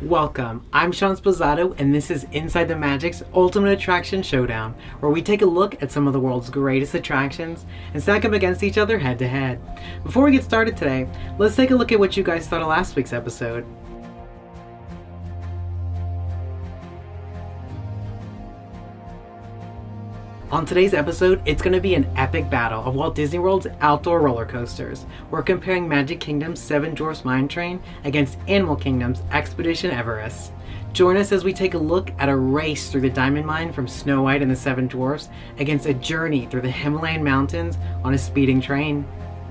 Welcome, I'm Sean Sposato, and this is Inside the Magic's Ultimate Attraction Showdown, where we take a look at some of the world's greatest attractions and stack them against each other head to head. Before we get started today, let's take a look at what you guys thought of last week's episode. On today's episode, it's going to be an epic battle of Walt Disney World's outdoor roller coasters. We're comparing Magic Kingdom's Seven Dwarfs Mine Train against Animal Kingdom's Expedition Everest. Join us as we take a look at a race through the diamond mine from Snow White and the Seven Dwarfs against a journey through the Himalayan mountains on a speeding train.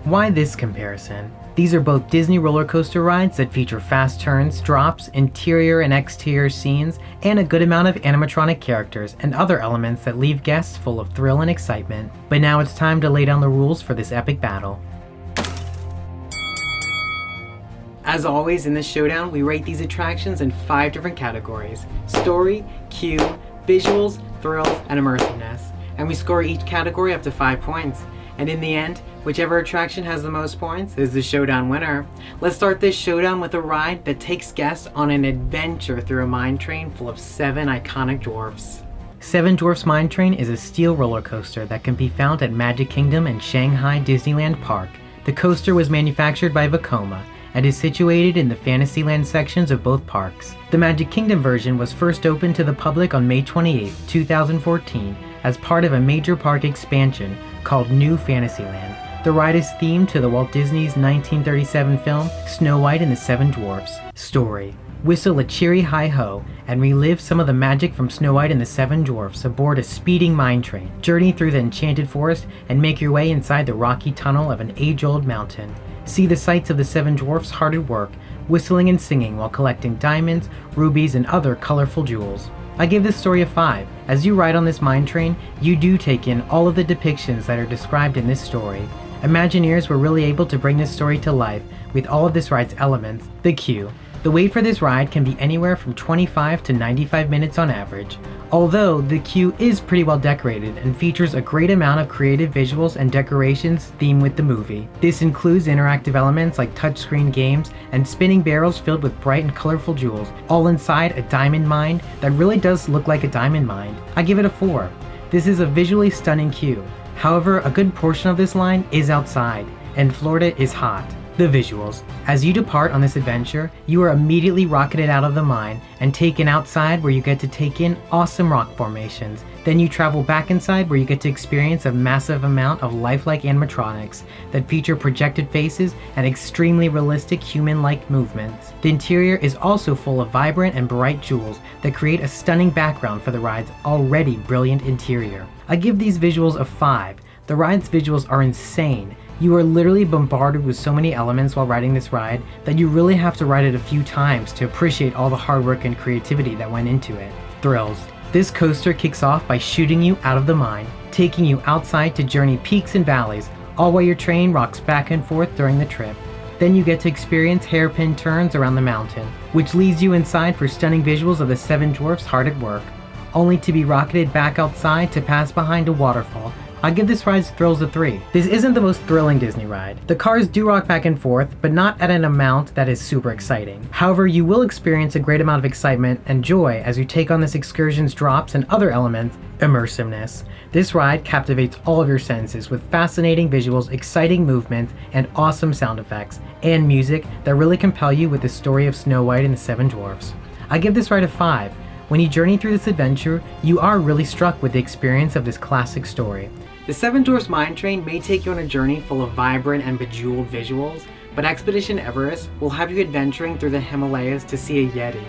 Why this comparison? These are both Disney roller coaster rides that feature fast turns, drops, interior and exterior scenes, and a good amount of animatronic characters and other elements that leave guests full of thrill and excitement. But now it's time to lay down the rules for this epic battle. As always in this showdown, we rate these attractions in 5 different categories: story, queue, visuals, thrills, and immersiveness. And we score each category up to 5 points. And in the end, whichever attraction has the most points is the showdown winner. Let's start this showdown with a ride that takes guests on an adventure through a mine train full of 7 iconic dwarfs. Seven Dwarfs Mine Train is a steel roller coaster that can be found at Magic Kingdom and Shanghai Disneyland Park. The coaster was manufactured by Vekoma and is situated in the Fantasyland sections of both parks. The Magic Kingdom version was first opened to the public on May 28, 2014 as part of a major park expansion called New Fantasyland. The ride is themed to the Walt Disney's 1937 film Snow White and the Seven Dwarfs. Story: whistle a cheery hi-ho and relive some of the magic from Snow White and the Seven Dwarfs aboard a speeding mine train. Journey through the enchanted forest and make your way inside the rocky tunnel of an age-old mountain. See the sights of the Seven Dwarfs hard at work, whistling and singing while collecting diamonds, rubies, and other colorful jewels. I give this story a 5. As you ride on this mine train, you do take in all of the depictions that are described in this story. Imagineers were really able to bring this story to life with all of this ride's elements. The queue. The wait for this ride can be anywhere from 25 to 95 minutes on average. Although the queue is pretty well decorated and features a great amount of creative visuals and decorations themed with the movie. This includes interactive elements like touchscreen games and spinning barrels filled with bright and colorful jewels, all inside a diamond mine that really does look like a diamond mine. I give it a 4. This is a visually stunning queue. However, a good portion of this line is outside, and Florida is hot. The visuals. As you depart on this adventure, you are immediately rocketed out of the mine and taken outside where you get to take in awesome rock formations. Then you travel back inside where you get to experience a massive amount of lifelike animatronics that feature projected faces and extremely realistic human-like movements. The interior is also full of vibrant and bright jewels that create a stunning background for the ride's already brilliant interior. I give these visuals a 5. The ride's visuals are insane. You are literally bombarded with so many elements while riding this ride that you really have to ride it a few times to appreciate all the hard work and creativity that went into it. Thrills. This coaster kicks off by shooting you out of the mine, taking you outside to journey peaks and valleys, all while your train rocks back and forth during the trip. Then you get to experience hairpin turns around the mountain, which leads you inside for stunning visuals of the Seven Dwarfs hard at work, only to be rocketed back outside to pass behind a waterfall. I give this ride's thrills a 3. This isn't the most thrilling Disney ride. The cars do rock back and forth, but not at an amount that is super exciting. However, you will experience a great amount of excitement and joy as you take on this excursion's drops and other elements. Immersiveness. This ride captivates all of your senses with fascinating visuals, exciting movement, and awesome sound effects and music that really compel you with the story of Snow White and the Seven Dwarfs. I give this ride a 5. When you journey through this adventure, you are really struck with the experience of this classic story. The Seven Dwarfs Mine Train may take you on a journey full of vibrant and bejeweled visuals, but Expedition Everest will have you adventuring through the Himalayas to see a Yeti.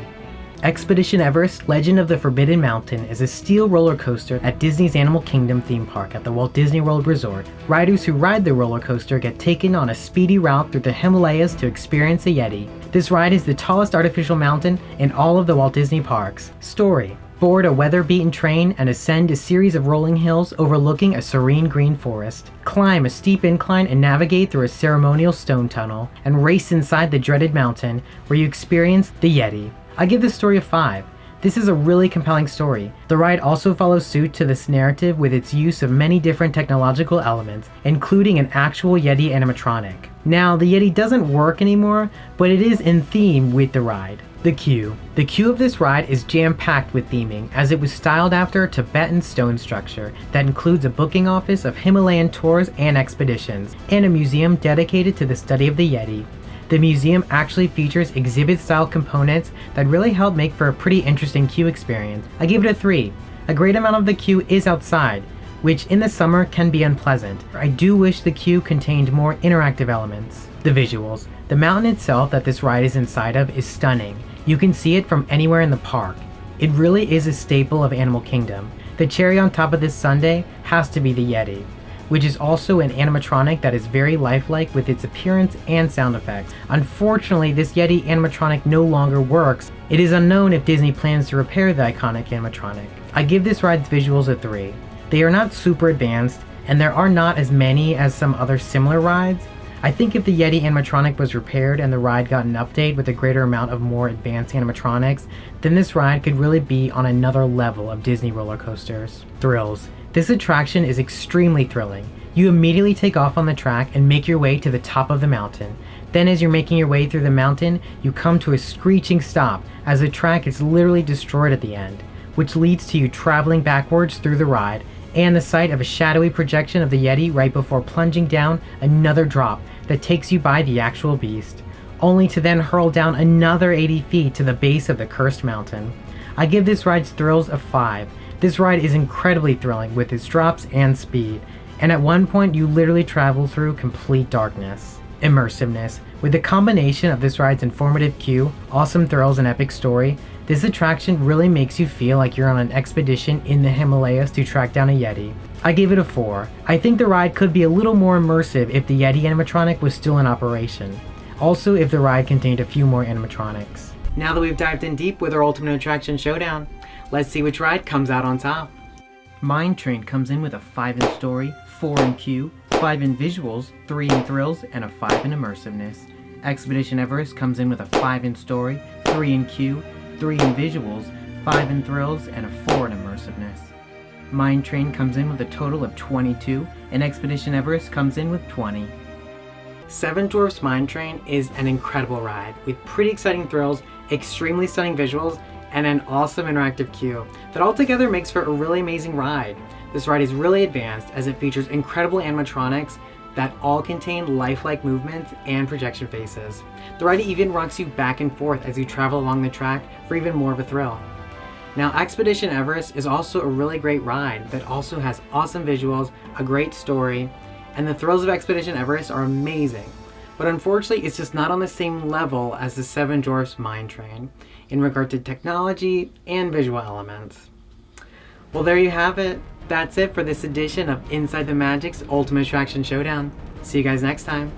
Expedition Everest: Legend of the Forbidden Mountain is a steel roller coaster at Disney's Animal Kingdom theme park at the Walt Disney World Resort. Riders who ride the roller coaster get taken on a speedy route through the Himalayas to experience a Yeti. This ride is the tallest artificial mountain in all of the Walt Disney parks. Story: board a weather-beaten train and ascend a series of rolling hills overlooking a serene green forest. Climb a steep incline and navigate through a ceremonial stone tunnel, and race inside the dreaded mountain where you experience the Yeti. I give this story a 5. This is a really compelling story. The ride also follows suit to this narrative with its use of many different technological elements, including an actual Yeti animatronic. Now, the Yeti doesn't work anymore, but it is in theme with the ride. The queue. The queue of this ride is jam-packed with theming, as it was styled after a Tibetan stone structure that includes a booking office of Himalayan tours and expeditions, and a museum dedicated to the study of the Yeti. The museum actually features exhibit-style components that really help make for a pretty interesting queue experience. I give it a 3. A great amount of the queue is outside, which in the summer can be unpleasant. I do wish the queue contained more interactive elements. The visuals. The mountain itself that this ride is inside of is stunning. You can see it from anywhere in the park. It really is a staple of Animal Kingdom. The cherry on top of this sundae has to be the Yeti, which is also an animatronic that is very lifelike with its appearance and sound effects. Unfortunately, this Yeti animatronic no longer works. It is unknown if Disney plans to repair the iconic animatronic. I give this ride's visuals a 3. They are not super advanced, and there are not as many as some other similar rides. I think if the Yeti animatronic was repaired and the ride got an update with a greater amount of more advanced animatronics, then this ride could really be on another level of Disney roller coasters. Thrills. This attraction is extremely thrilling. You immediately take off on the track and make your way to the top of the mountain. Then as you're making your way through the mountain, you come to a screeching stop as the track is literally destroyed at the end, which leads to you traveling backwards through the ride and the sight of a shadowy projection of the Yeti right before plunging down another drop that takes you by the actual beast, only to then hurl down another 80 feet to the base of the cursed mountain. I give this ride's thrills a 5. This ride is incredibly thrilling with its drops and speed, and at one point you literally travel through complete darkness. Immersiveness. With the combination of this ride's informative queue, awesome thrills, and epic story, this attraction really makes you feel like you're on an expedition in the Himalayas to track down a Yeti. I gave it a 4. I think the ride could be a little more immersive if the Yeti animatronic was still in operation. Also, if the ride contained a few more animatronics. Now that we've dived in deep with our ultimate attraction showdown, let's see which ride comes out on top. Mine Train comes in with a 5 in story, 4 in queue, 5 in visuals, 3 in thrills, and a 5 in immersiveness. Expedition Everest comes in with a 5 in story, 3 in queue, 3 in visuals, 5 in thrills, and a 4 in immersiveness. Mine Train comes in with a total of 22, and Expedition Everest comes in with 20. Seven Dwarfs Mine Train is an incredible ride with pretty exciting thrills, extremely stunning visuals, and an awesome interactive queue that altogether makes for a really amazing ride. This ride is really advanced as it features incredible animatronics that all contain lifelike movements and projection faces. The ride even rocks you back and forth as you travel along the track for even more of a thrill. Now, Expedition Everest is also a really great ride that also has awesome visuals, a great story, and the thrills of Expedition Everest are amazing. But unfortunately, it's just not on the same level as the Seven Dwarfs Mine Train in regard to technology and visual elements. Well, there you have it. That's it for this edition of Inside the Magic's Ultimate Attraction Showdown. See you guys next time.